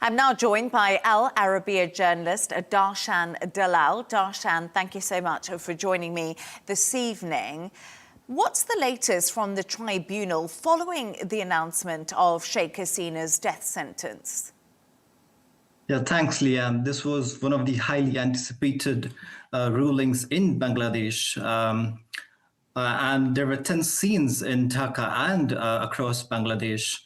I'm now joined by Arabiya journalist Darshan Dalal. Darshan, thank you so much for joining me this evening. What's the latest from the tribunal following the announcement of Sheikh Hasina's death sentence? Yeah, thanks, Leigh-Ann. This was one of the highly anticipated rulings in Bangladesh. And there were tense scenes in Dhaka and across Bangladesh.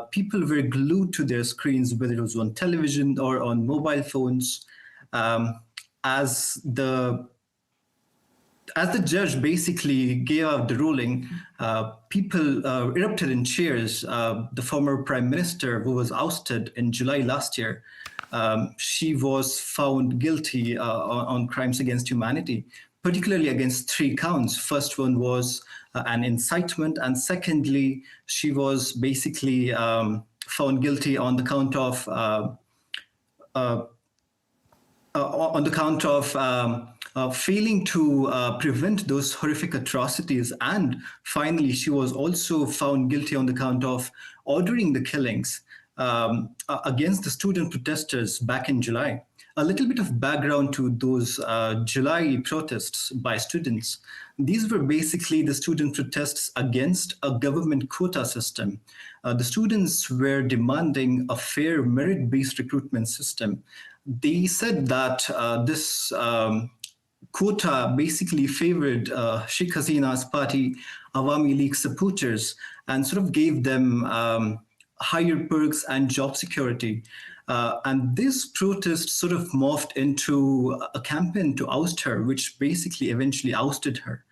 People were glued to their screens, whether it was on television or on mobile phones, as the judge basically gave out the ruling. People erupted in cheers. The former prime minister, who was ousted in July last year, she was found guilty on crimes against humanity, particularly against 3 counts. First one was an incitement, and secondly, she was basically found guilty on the count of failing to prevent those horrific atrocities. And finally, she was also found guilty on the count of ordering the killings against the student protesters back in July. A little bit of background to those July protests by students. These were basically the student protests against a government quota system. The students were demanding a fair merit-based recruitment system. They said that this quota basically favored Sheikh Hasina's party, Awami League supporters, and sort of gave them higher perks and job security. And this protest sort of morphed into a campaign to oust her, which basically eventually ousted her.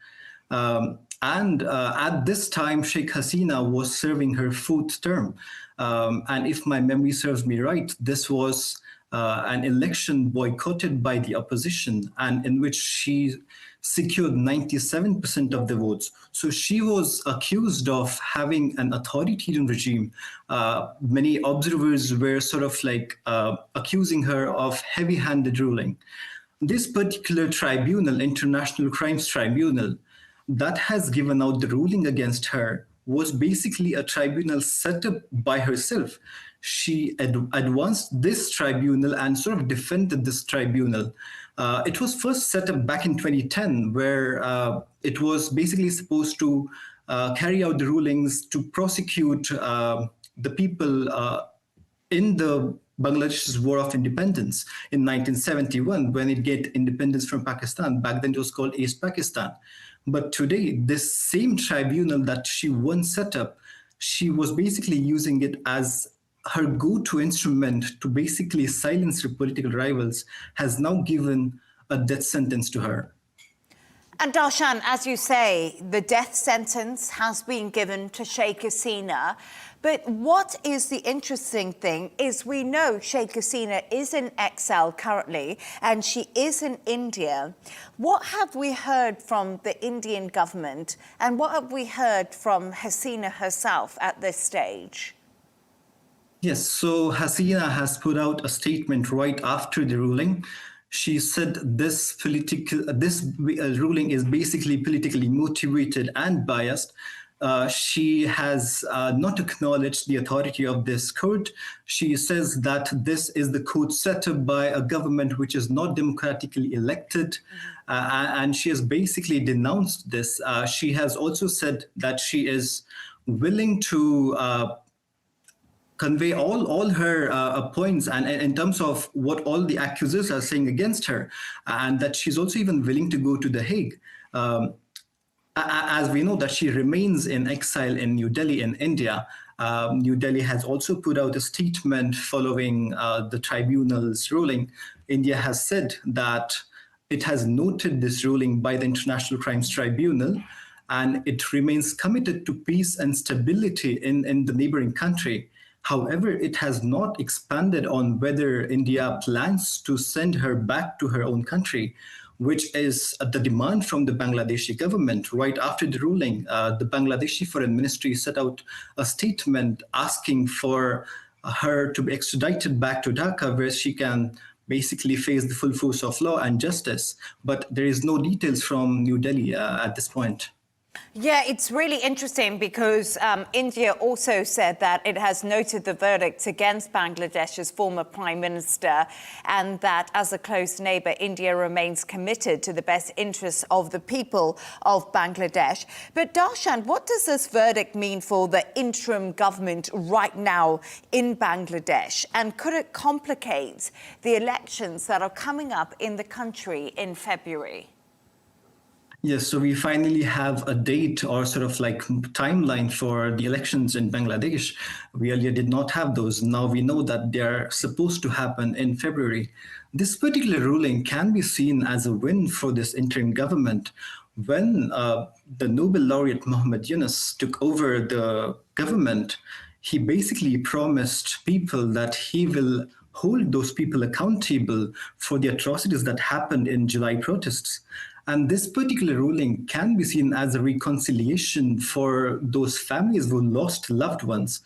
At this time, Sheikh Hasina was serving her 4th term. And if my memory serves me right, this was an election boycotted by the opposition, and in which she secured 97% of the votes. So she was accused of having an authoritarian regime. Many observers were sort of like accusing her of heavy-handed ruling. This particular tribunal, International Crimes Tribunal, that has given out the ruling against her was basically a tribunal set up by herself. She advanced this tribunal and sort of defended this tribunal. It was first set up back in 2010, where it was basically supposed to carry out the rulings to prosecute the people in the Bangladesh's War of Independence in 1971, when it get independence from Pakistan. Back then it was called East Pakistan. But today, this same tribunal that she once set up, she was basically using it as her go-to instrument to basically silence her political rivals, has now given a death sentence to her. And Darshan, as you say, the death sentence has been given to Sheikh Hasina. But what is the interesting thing is we know Sheikh Hasina is in exile currently, and she is in India. What have we heard from the Indian government, and what have we heard from Hasina herself at this stage? Yes, so Hasina has put out a statement right after the ruling. She said this ruling is basically politically motivated and biased. She has not acknowledged the authority of this court. She says that this is the court set up by a government which is not democratically elected, and she has basically denounced this. She has also said that she is willing to convey all her points, and in terms of what all the accusers are saying against her, and that she's also even willing to go to The Hague. As we know that she remains in exile in New Delhi in India. New Delhi has also put out a statement following the tribunal's ruling. India has said that it has noted this ruling by the International Crimes Tribunal, and it remains committed to peace and stability in the neighboring country. However, it has not expanded on whether India plans to send her back to her own country, which is the demand from the Bangladeshi government. Right after the ruling, the Bangladeshi Foreign Ministry set out a statement asking for her to be extradited back to Dhaka, where she can basically face the full force of law and justice. But there is no details from New Delhi at this point. Yeah, it's really interesting because India also said that it has noted the verdicts against Bangladesh's former Prime Minister and that as a close neighbour, India remains committed to the best interests of the people of Bangladesh. But Darshan, what does this verdict mean for the interim government right now in Bangladesh? And could it complicate the elections that are coming up in the country in February? Yes, so we finally have a date or sort of like timeline for the elections in Bangladesh. We earlier did not have those. Now we know that they're supposed to happen in February. This particular ruling can be seen as a win for this interim government. When the Nobel laureate Muhammad Yunus took over the government, he basically promised people that he will hold those people accountable for the atrocities that happened in July protests. And this particular ruling can be seen as a reconciliation for those families who lost loved ones.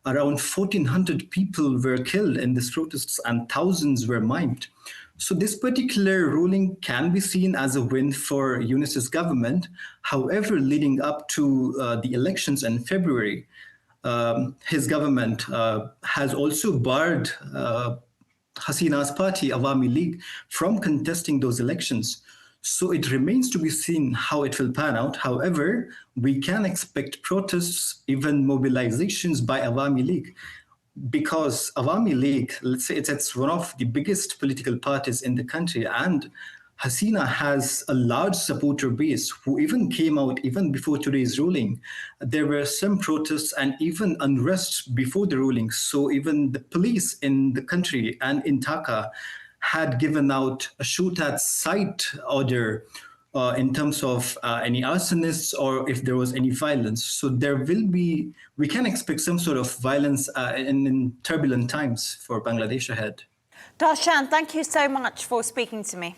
Around 1,400 people were killed in these protests and thousands were maimed. So this particular ruling can be seen as a win for Yunus's government. However, leading up to the elections in February, his government has also barred Hasina's party, Awami League, from contesting those elections. So it remains to be seen how it will pan out. However, we can expect protests, even mobilizations by Awami League, because Awami League, let's say it's one of the biggest political parties in the country, and Hasina has a large supporter base who even came out even before today's ruling. There were some protests and even unrest before the ruling. So even the police in the country and in Dhaka had given out a shoot at sight order in terms of any arsonists or if there was any violence. So we can expect some sort of violence in turbulent times for Bangladesh ahead. Darshan, thank you so much for speaking to me.